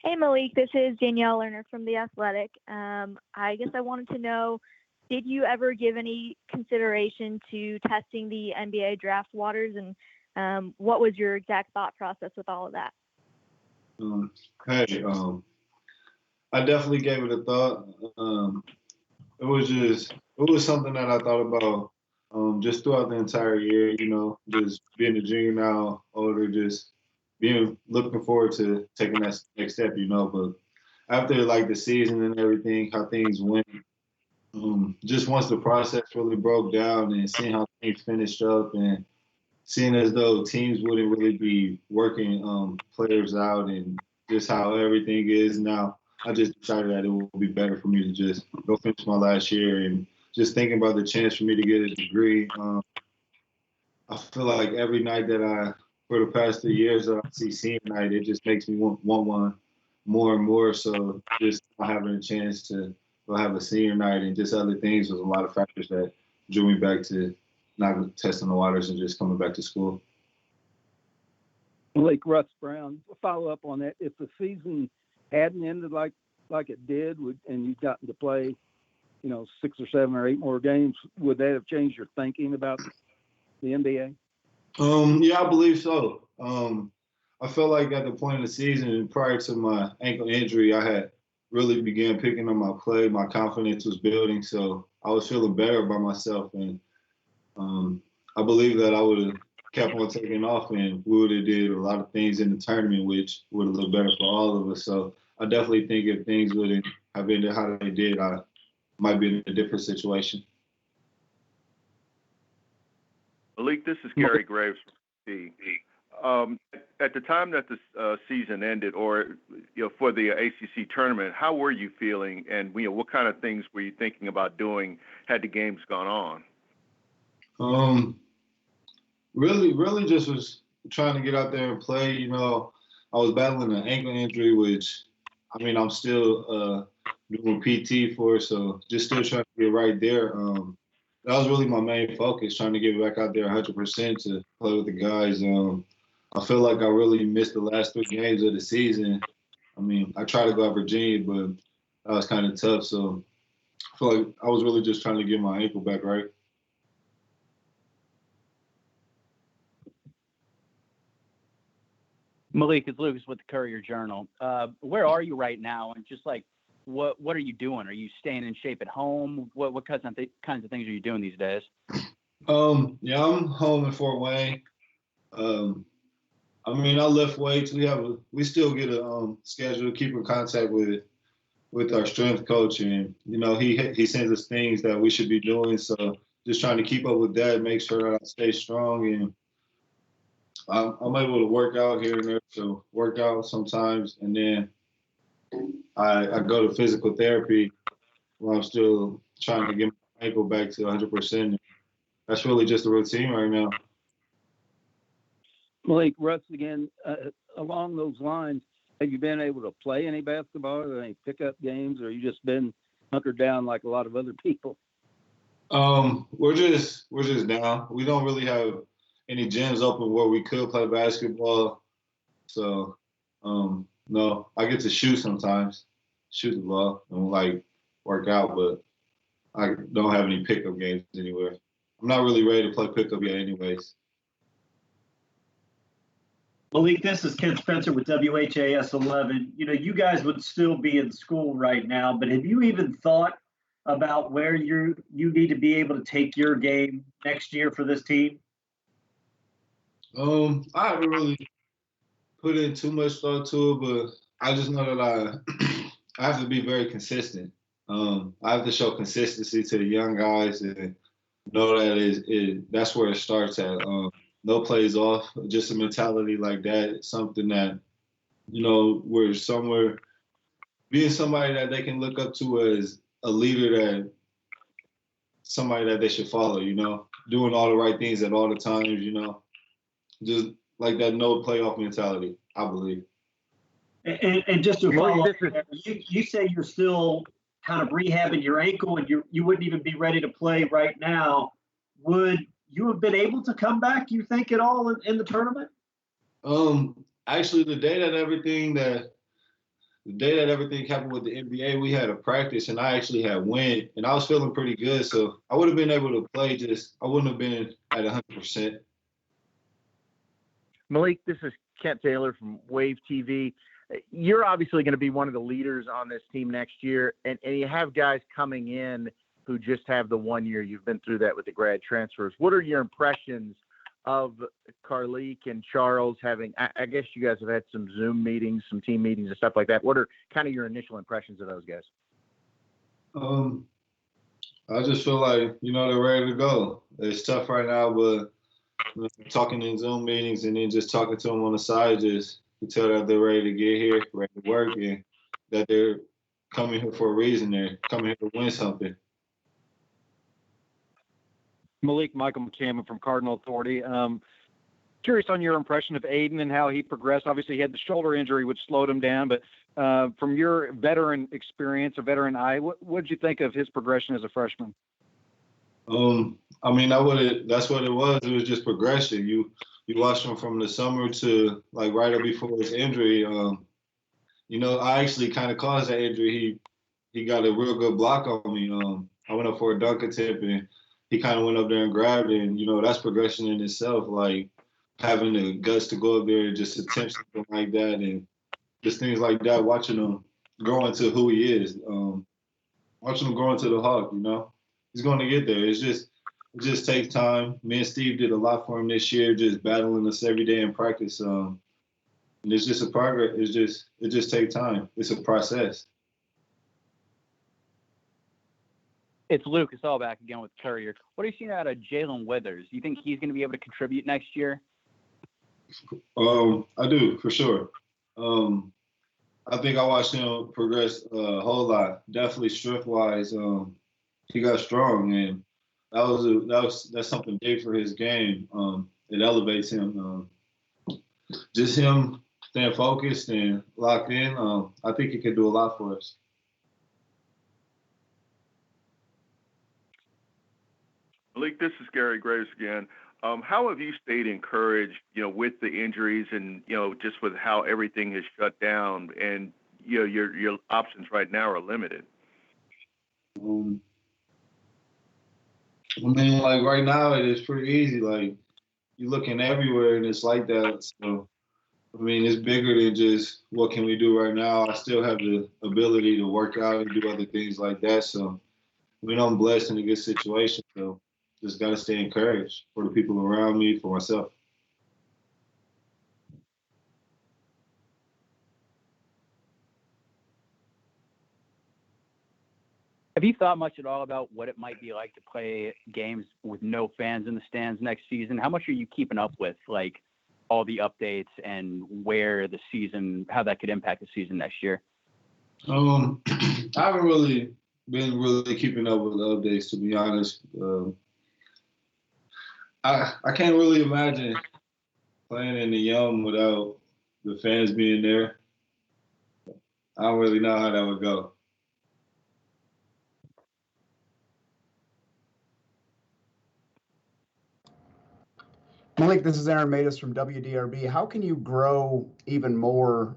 Hey Malik, this is Danielle Lerner from The Athletic. I guess I wanted to know, did you ever give any consideration to testing the NBA draft waters, and what was your exact thought process with all of that? Hey, I definitely gave it a thought. It was something that I thought about just throughout the entire year. Just being a junior now, older, just being looking forward to taking that next step. But after like the season and everything, how things went, just once the process really broke down and seeing how things finished up and seeing as though teams wouldn't really be working players out and just how everything is now, I just decided that it would be better for me to just go finish my last year and just thinking about the chance for me to get a degree. I feel like every night for the past 3 years that I see senior night, it just makes me want one more and more. So just not having a chance to go have a senior night and just other things was a lot of factors that drew me back to not testing the waters and just coming back to school. Malik, Russ Brown, follow up on that. If the season hadn't ended like it did, and you'd gotten to play, 6 or 7 or 8 more games, would that have changed your thinking about the NBA? Yeah, I believe so. I felt like at the point of the season, prior to my ankle injury, I had really began picking up my play. My confidence was building, so I was feeling better about myself. And I believe that I would have kept on taking off, and we would have did a lot of things in the tournament, which would have looked better for all of us. So I definitely think if things wouldn't have ended how they did, I might be in a different situation. Malik, this is Gary Graves from D. At the time that the season ended, or for the ACC tournament, how were you feeling, and what kind of things were you thinking about doing had the games gone on? Really just was trying to get out there and play. I was battling an ankle injury, which, I'm still doing PT for, so just still trying to get right there. That was really my main focus, trying to get back out there 100% to play with the guys. I feel like I really missed the last 3 games of the season. I tried to go at Virginia, but that was kind of tough. So I feel like I was really just trying to get my ankle back right. Malik, it's Lucas with the Courier-Journal. Where are you right now? And just like, what are you doing? Are you staying in shape at home? What kinds of things are you doing these days? Yeah, I'm home in Fort Wayne. I lift weights. We still get a schedule to keep in contact with our strength coach, and he sends us things that we should be doing. So just trying to keep up with that, make sure that I stay strong, and I'm able to work out here and there. So work out sometimes, and then I go to physical therapy where I'm still trying to get my ankle back to 100%. That's really just the routine right now. Malik, Russ, again, along those lines, have you been able to play any basketball or any pickup games, or you just been hunkered down like a lot of other people? We're just down. We don't really have any gyms open where we could play basketball. So, no, I get to shoot sometimes, shoot the ball and work out, but I don't have any pickup games anywhere. I'm not really ready to play pickup yet anyways. Malik, this is Ken Spencer with WHAS 11. You guys would still be in school right now, but have you even thought about where you need to be able to take your game next year for this team? I haven't really put in too much thought to it, but I just know that I have to be very consistent. I have to show consistency to the young guys and know that that's where it starts at. No plays off, just a mentality like that. It's something that, we're somewhere, being somebody that they can look up to as a leader, somebody that they should follow, doing all the right things at all the times, just like that no playoff mentality, I believe. And just to follow up, you say you're still kind of rehabbing your ankle and you wouldn't even be ready to play right now. Would you have been able to come back, you think, at all in the tournament? Actually, the day that everything that the day that everything happened with the NBA, we had a practice and I actually had wind and I was feeling pretty good. So I would have been able to play, just I wouldn't have been at 100%. Malik, this is Kent Taylor from Wave TV. You're obviously going to be one of the leaders on this team next year, and you have guys coming in who just have the 1 year. You've been through that with the grad transfers. What are your impressions of Carlik and Charles having, I guess you guys have had some Zoom meetings, some team meetings and stuff like that. What are kind of your initial impressions of those guys? I just feel like, they're ready to go. It's tough right now, but talking in Zoom meetings and then just talking to them on the side, just you tell that they're ready to get here, ready to work, and that they're coming here for a reason. They're coming here to win something. Malik, Michael McCammon from Cardinal Authority. Curious on your impression of Aiden and how he progressed. Obviously, he had the shoulder injury, which slowed him down. But from your veteran experience, a veteran eye, what did you think of his progression as a freshman? That's what it was. It was just progression. You watched him from the summer to like right up before his injury. I actually kind of caused that injury. He got a real good block on me. I went up for a dunk attempt and he kind of went up there and grabbed it. And, that's progression in itself. Like having the guts to go up there and just attempt something like that and just things like that, watching him grow into who he is. Watching him grow into the Hawk, He's going to get there. It just takes time. Me and Steve did a lot for him this year, just battling us every day in practice. And it's just a progress. It just takes time. It's a process. It's Lucas all back again with Courier. What are you seeing out of Jalen Withers? Do you think he's going to be able to contribute next year? I do, for sure. I think I watched him progress a whole lot. Definitely strength-wise, he got strong, and that's something big for his game. It elevates him. Just him staying focused and locked in. I think he can do a lot for us. Malik, this is Gary Graves again. How have you stayed encouraged, with the injuries and, just with how everything is shut down and, your options right now are limited? Like right now it is pretty easy. Like you're looking everywhere and it's like that. So, it's bigger than just what can we do right now. I still have the ability to work out and do other things like that. So, I'm blessed in a good situation. So, just got to stay encouraged for the people around me, for myself. Have you thought much at all about what it might be like to play games with no fans in the stands next season? How much are you keeping up with, like, all the updates and where the season, how that could impact the season next year? I haven't really been keeping up with the updates, to be honest. I can't really imagine playing in the Yum without the fans being there. I don't really know how that would go. Malik, this is Aaron Matus from WDRB. How can you grow even more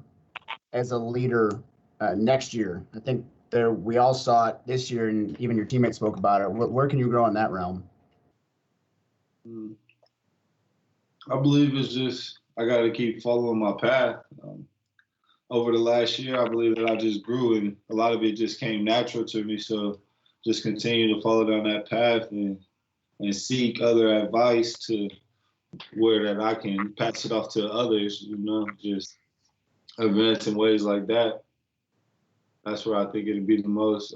as a leader next year? I think we all saw it this year, and even your teammates spoke about it. Where can you grow in that realm? I believe it's just I got to keep following my path. Over the last year, I believe that I just grew, and a lot of it just came natural to me. So just continue to follow down that path and seek other advice to where that I can pass it off to others, just advance in ways like that. That's where I think it'd be the most,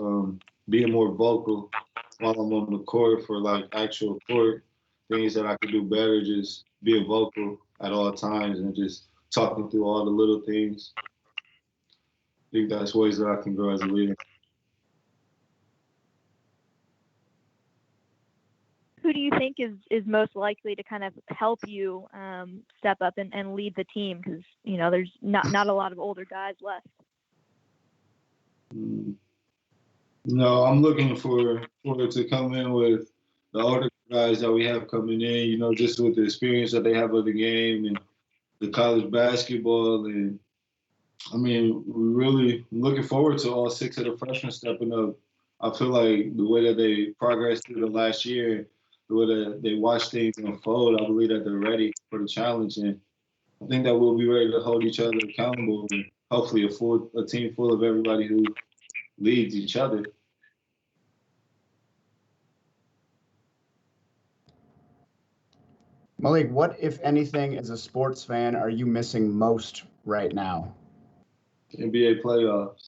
being more vocal while I'm on the court for like actual court things that I could do better, just being vocal at all times and just talking through all the little things. I think that's ways that I can grow as a leader. Who do you think is most likely to kind of help you step up and lead the team? Because, there's not a lot of older guys left. No, I'm looking for it to come in with the older guys that we have coming in, just with the experience that they have of the game and the college basketball and I mean, we're really looking forward to all 6 of the freshmen stepping up. I feel like the way that they progressed through the last year, the way that they watch things unfold, I believe that they're ready for the challenge. And I think that we'll be ready to hold each other accountable and hopefully a team full of everybody who leads each other. Malik, what, if anything, as a sports fan, are you missing most right now? NBA playoffs.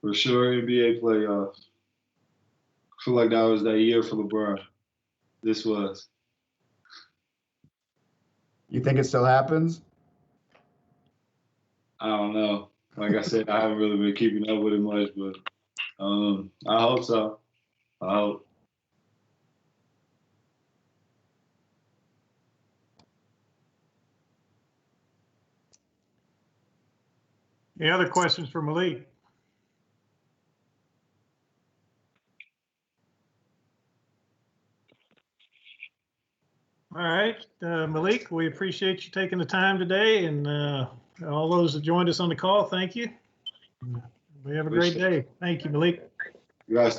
For sure, NBA playoffs. I feel like that was that year for LeBron. This was. You think it still happens? I don't know. Like I said, I haven't really been keeping up with it much, but I hope so. I hope. Any other questions for Malik? All right, Malik, we appreciate you taking the time today, and all those that joined us on the call, thank you. We have a great day. Thank you, Malik. You guys